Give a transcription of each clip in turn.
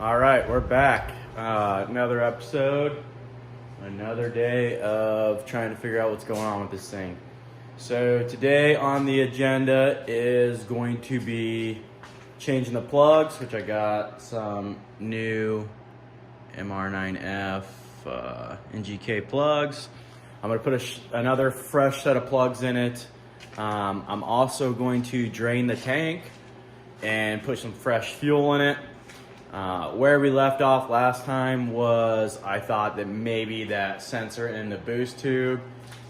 All right, we're back. Another episode, another day of trying to figure out what's going on with this thing. So today on the agenda is going to be changing the plugs, which I got some new MR9F NGK plugs. I'm going to put another fresh set of plugs in it. I'm also going to drain the tank and put some fresh fuel in it. Where we left off last time was I thought that maybe that sensor in the boost tube,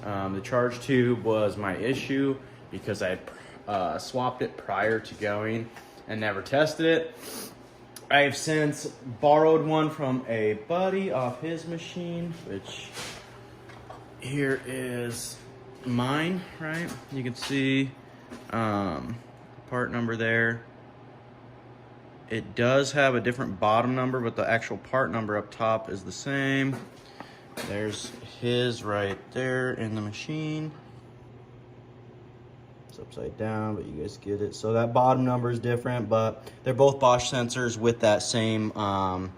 the charge tube, was my issue because I swapped it prior to going and never tested it. I have since borrowed one from a buddy off his machine, which here is mine, right? You can see part number there. It does have a different bottom number, but the actual part number up top is the same. There's his right there in the machine. It's upside down, but you guys get it. So that bottom number is different, but they're both Bosch sensors with that same part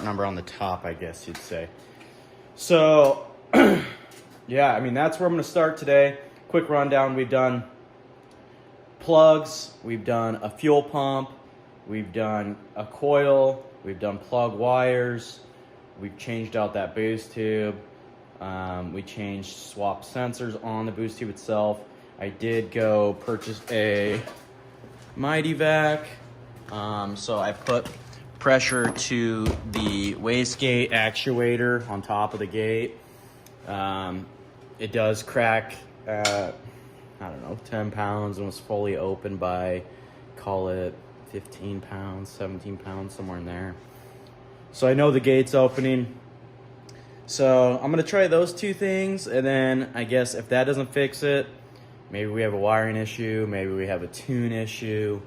number on the top, I guess you'd say. So, yeah, I mean, that's where I'm gonna start today. Quick rundown, we've done plugs, we've done a fuel pump, we've done a coil, we've done plug wires, we've changed out that boost tube, we swapped sensors on the boost tube itself. I did go purchase a Mighty Vac, so I put pressure to the wastegate actuator on top of the gate. It does crack, I don't know, 10 pounds and was fully open by, call it 15 pounds, 17 pounds, somewhere in there. So I know the gate's opening. So I'm going to try those two things, and then I guess if that doesn't fix it, maybe we have a wiring issue, maybe we have a tune issue.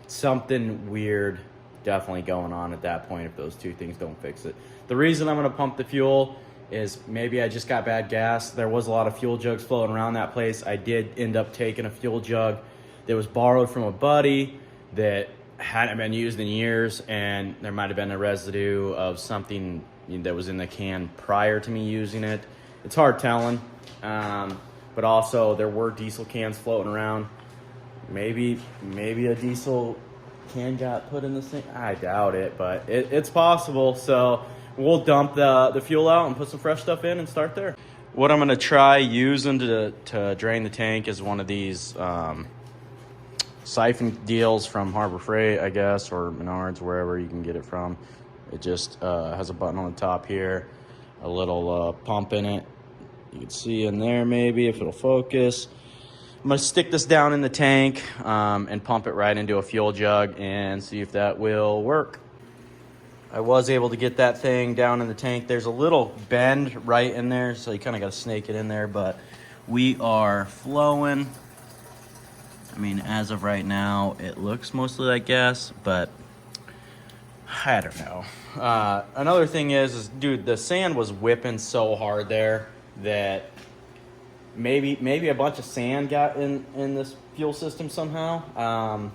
Something weird definitely going on at that point if those two things don't fix it. The reason I'm going to pump the fuel is maybe I just got bad gas. There was a lot of fuel jugs floating around that place. I did end up taking a fuel jug that was borrowed from a buddy that hadn't been used in years, and there might have been a residue of something that was in the can prior to me using it. It's hard telling, but also there were diesel cans floating around. Maybe a diesel can got put in the sink. I doubt it, but it's possible. So we'll dump the fuel out and put some fresh stuff in and start there. What I'm going to try using to drain the tank is one of these siphon deals from Harbor Freight, I guess, or Menards, wherever you can get it from. It just has a button on the top here, a little pump in it. You can see in there maybe if it'll focus. I'm going to stick this down in the tank and pump it right into a fuel jug and see if that will work. I was able to get that thing down in the tank. There's a little bend right in there, so you kind of got to snake it in there, but we are flowing. I mean, as of right now, it looks mostly like gas, but I don't know. Another thing is, dude, the sand was whipping so hard there that maybe a bunch of sand got in this fuel system somehow.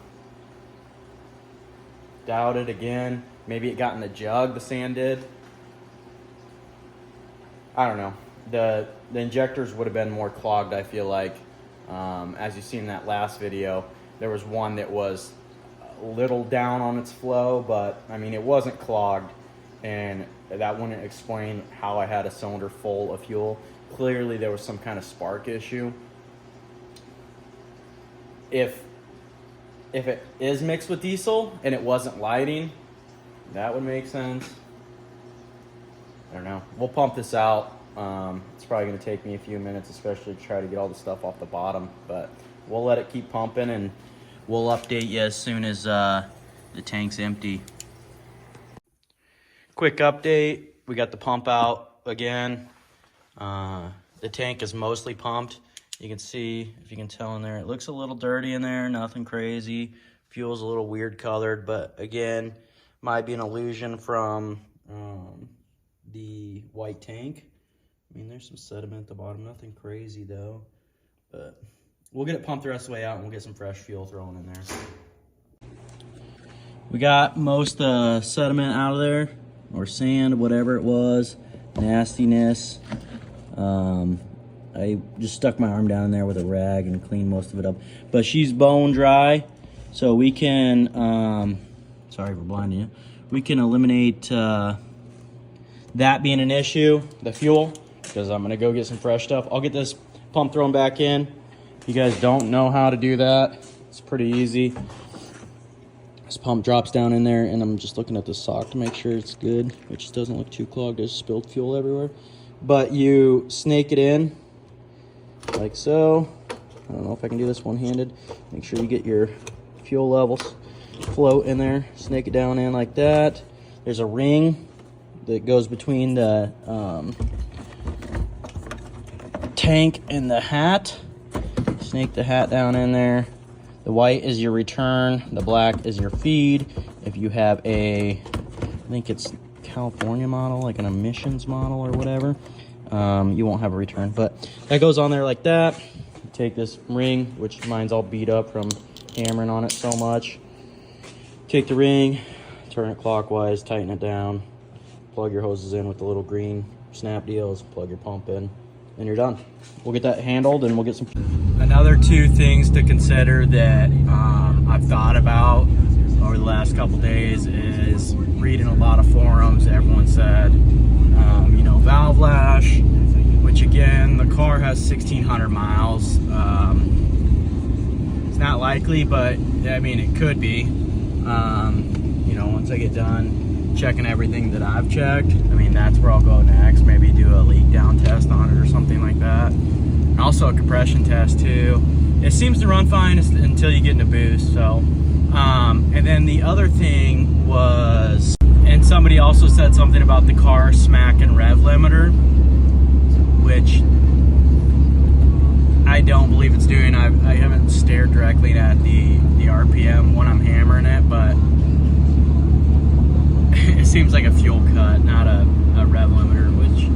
Doubt it again. Maybe it got in the jug, the sand did. I don't know. The injectors would have been more clogged, I feel like. As you see in that last video, there was one that was a little down on its flow, but I mean, it wasn't clogged, and that wouldn't explain how I had a cylinder full of fuel. Clearly there was some kind of spark issue. If it is mixed with diesel and it wasn't lighting, that would make sense. I don't know. We'll pump this out. It's probably going to take me a few minutes, especially to try to get all the stuff off the bottom, but we'll let it keep pumping and we'll update you as soon as the tank's empty. Quick update. We got the pump out again. The tank is mostly pumped. You can see, if you can tell in there, it looks a little dirty in there, nothing crazy. Fuel's a little weird colored, but again, might be an illusion from the white tank. I mean, there's some sediment at the bottom, nothing crazy though, but we'll get it pumped the rest of the way out and we'll get some fresh fuel thrown in there. We got most sediment out of there, or sand, whatever it was, nastiness. I just stuck my arm down there with a rag and cleaned most of it up. But she's bone dry, so we can, sorry for blinding you, we can eliminate that being an issue, the fuel, because I'm gonna go get some fresh stuff. I'll get this pump thrown back in. If you guys don't know how to do that, it's pretty easy. This pump drops down in there, and I'm just looking at the sock to make sure it's good. It just doesn't look too clogged. There's spilled fuel everywhere. But you snake it in, like so. I don't know if I can do this one-handed. Make sure you get your fuel levels float in there. Snake it down in like that. There's a ring that goes between the tank and the hat. Snake the hat down in there. The white is your return. The black is your feed. If you have a, I think it's California model, like an emissions model or whatever, you won't have a return. But that goes on there like that. You take this ring, which mine's all beat up from hammering on it so much. Take the ring, turn it clockwise, tighten it down, plug your hoses in with the little green snap deals, plug your pump in, and you're done. We'll get that handled and we'll get some. Another two things to consider that I've thought about over the last couple days is reading a lot of forums. Everyone said, you know, valve lash, which again, the car has 1,600 miles. It's not likely, but I mean, it could be. You know, once I get done checking everything that I've checked, I mean, that's where I'll go next. Maybe do a leak down test on it or something like that. And also a compression test too. It seems to run fine until you get in a boost. So, and then the other thing was, and somebody also said something about the car smacking rev limiter, which I don't believe it's doing. I haven't stared directly at the RPM when I'm hammering it, but it seems like a fuel cut, not a rev limiter, which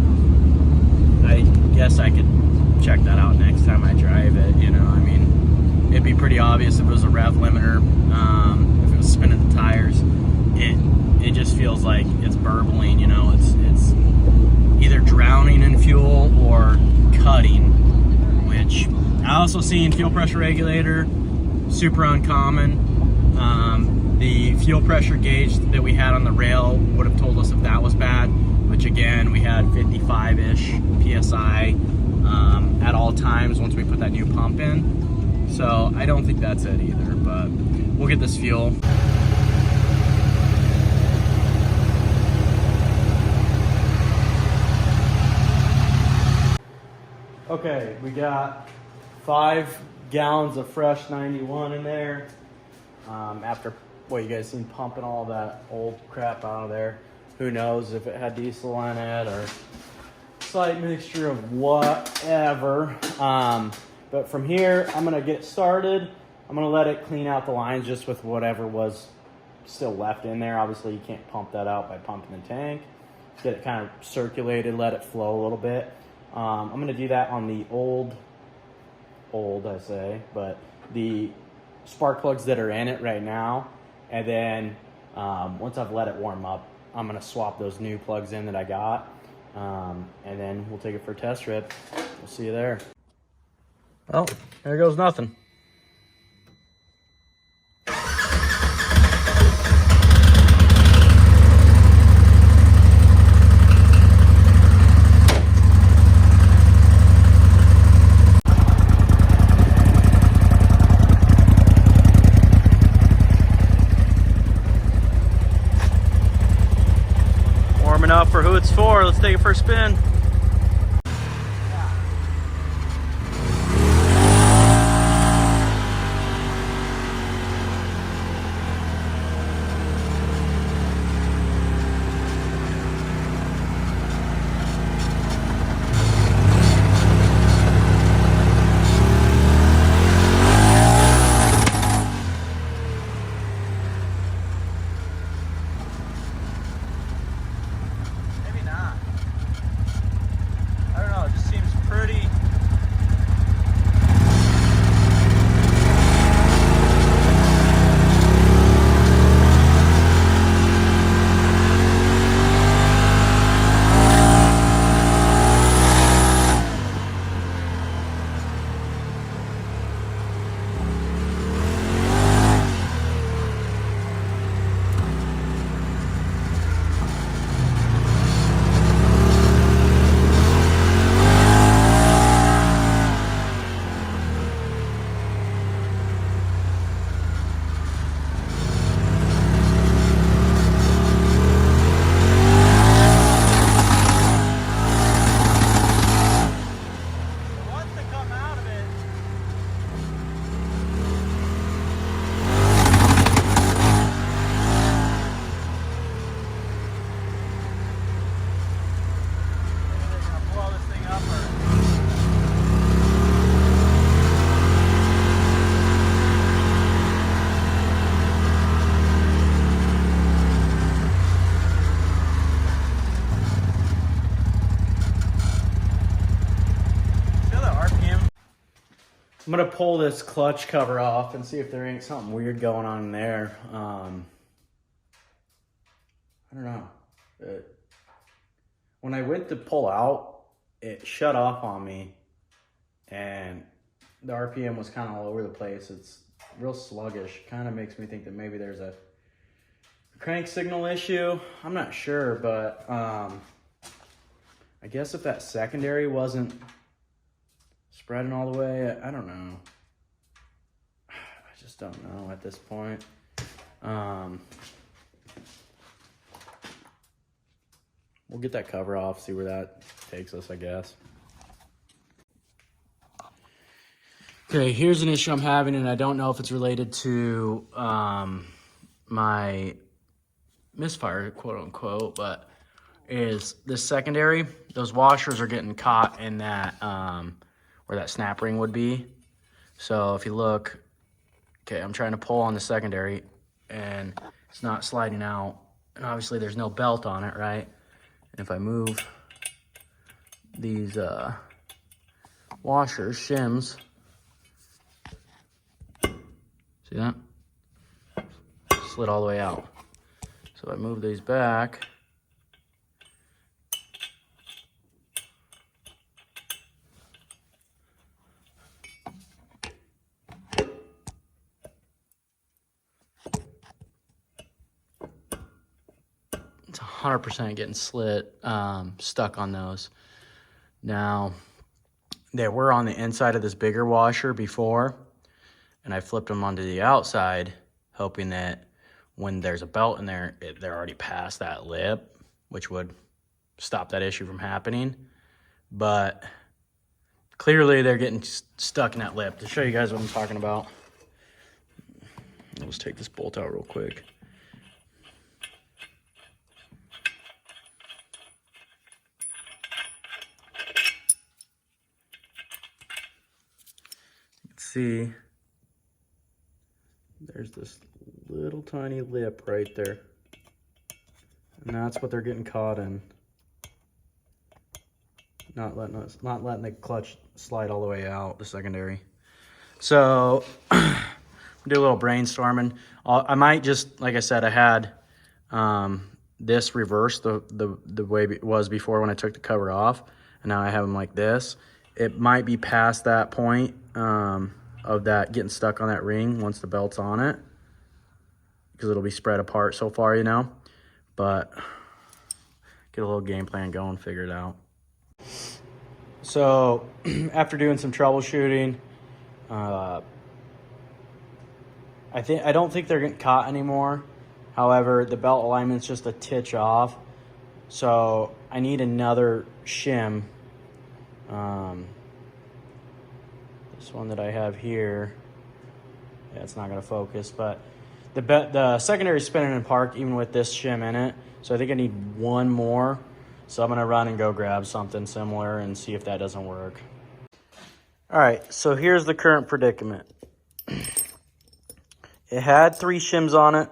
I guess I could check that out next time I drive it. You know, I mean, it'd be pretty obvious if it was a rev limiter. If it was spinning the tires, it just feels like it's burbling. You know, it's either drowning in fuel or cutting. Which I also seen fuel pressure regulator, super uncommon. The fuel pressure gauge that we had on the rail would have told us if that was bad, which again, we had 55-ish PSI at all times once we put that new pump in. So I don't think that's it either, but we'll get this fuel. Okay, we got 5 gallons of fresh 91 in there. After what you guys seen pumping all that old crap out of there. Who knows if it had diesel in it or slight mixture of whatever. But from here, I'm gonna get started. I'm gonna let it clean out the lines just with whatever was still left in there. Obviously, you can't pump that out by pumping the tank. Get it kind of circulated, let it flow a little bit. I'm gonna do that on the old I say, but the spark plugs that are in it right now. And then once I've let it warm up, I'm gonna swap those new plugs in that I got. And then we'll take it for a test trip. We'll see you there. Well, there goes nothing. Warming up for who it's for. Let's take it for a spin. I'm gonna pull this clutch cover off and see if there ain't something weird going on in there. I don't know. When I went to pull out, it shut off on me, and the RPM was kind of all over the place. It's real sluggish. Kind of makes me think that maybe there's a crank signal issue. I'm not sure, but I guess if that secondary wasn't spreading all the way, I don't know. I just don't know at this point. We'll get that cover off, see where that takes us, I guess. Okay, here's an issue I'm having, and I don't know if it's related to my misfire, quote unquote, but is this secondary, those washers are getting caught in that, where that snap ring would be. So if you look, okay, I'm trying to pull on the secondary and it's not sliding out. And obviously there's no belt on it, right? And if I move these washers, shims, see that? Slid all the way out. So I move these back. It's 100% getting slit, stuck on those. Now, they were on the inside of this bigger washer before, and I flipped them onto the outside, hoping that when there's a belt in there, they're already past that lip, which would stop that issue from happening. But clearly they're getting stuck in that lip. To show you guys what I'm talking about, let's take this bolt out real quick. See, there's this little tiny lip right there, and that's what they're getting caught in. Not letting the clutch slide all the way out, the secondary. So do a little brainstorming. I might just, like I said, I had this reversed the way it was before when I took the cover off, and now I have them like this. It might be past that point of that getting stuck on that ring once the belt's on it, because it'll be spread apart so far, you know. But get a little game plan going, figure it out. So after doing some troubleshooting, I don't think they're getting caught anymore. However, the belt alignment's just a titch off, so I need another shim. This one that I have here, yeah, it's not going to focus, but the secondary is spinning in park even with this shim in it, so I think I need one more. So I'm going to run and go grab something similar and see if that doesn't work. All right, so here's the current predicament. It had 3 shims on it,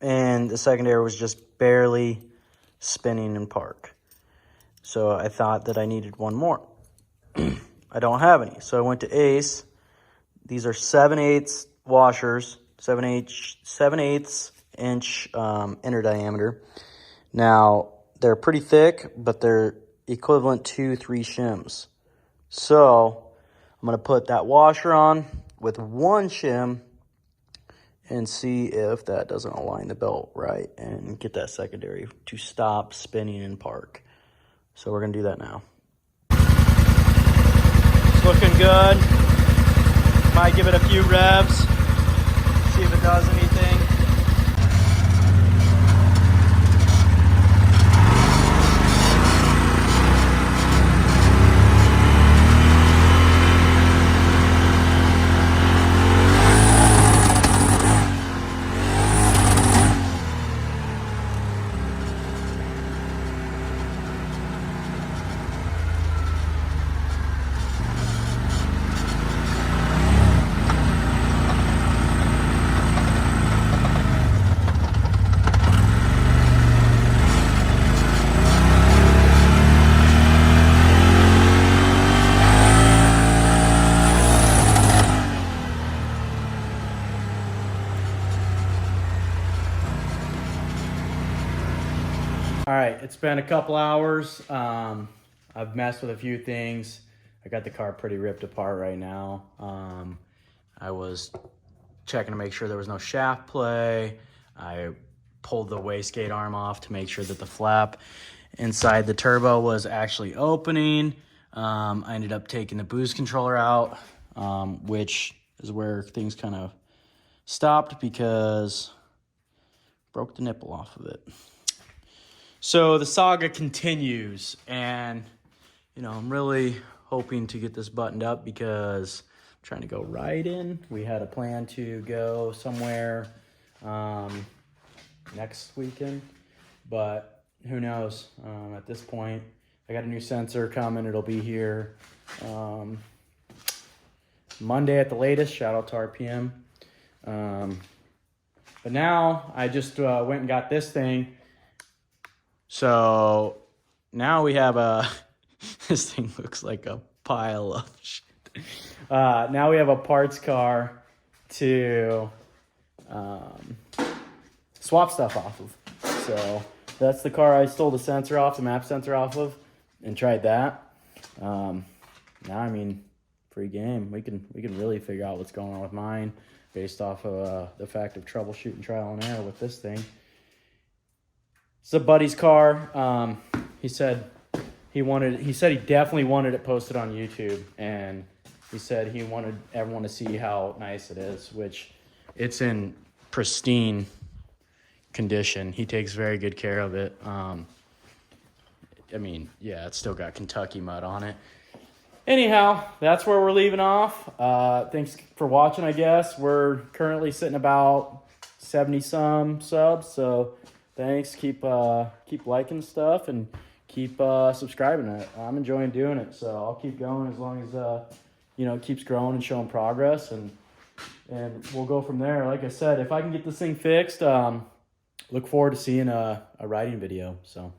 and the secondary was just barely spinning in park. So I thought that I needed one more. I don't have any, so I went to Ace. These are 7/8 washers, 7/8 inch inner diameter. Now, they're pretty thick, but they're equivalent to 3 shims. So I'm going to put that washer on with 1 shim and see if that doesn't align the belt right and get that secondary to stop spinning in park. So we're going to do that now. It's looking good. Might give it a few revs, see if it does anything. All right, it's been a couple hours. I've messed with a few things. I got the car pretty ripped apart right now. I was checking to make sure there was no shaft play. I pulled the wastegate arm off to make sure that the flap inside the turbo was actually opening. I ended up taking the boost controller out, which is where things kind of stopped because broke the nipple off of it. So the saga continues, and I'm really hoping to get this buttoned up because I'm trying to go riding. We had a plan to go somewhere next weekend, but who knows? At this point, I got a new sensor coming. It'll be here Monday at the latest. Shout out to RPM. But now I just went and got this thing. So now we have this thing looks like a pile of shit. Now we have a parts car to swap stuff off of. So that's the car I stole the sensor off, the map sensor off of, and tried that. Now, I mean, free game. We can really figure out what's going on with mine based off of the fact of troubleshooting trial and error with this thing. It's a buddy's car. He said he definitely wanted it posted on YouTube, and he said he wanted everyone to see how nice it is, which it's in pristine condition. He takes very good care of it. I mean, yeah, it's still got Kentucky mud on it. Anyhow, that's where we're leaving off. Thanks for watching, I guess. We're currently sitting about 70-some subs, so thanks. Keep liking stuff and keep subscribing to it. I'm enjoying doing it, so I'll keep going as long as it keeps growing and showing progress, and we'll go from there. Like I said, if I can get this thing fixed, look forward to seeing a riding video. So.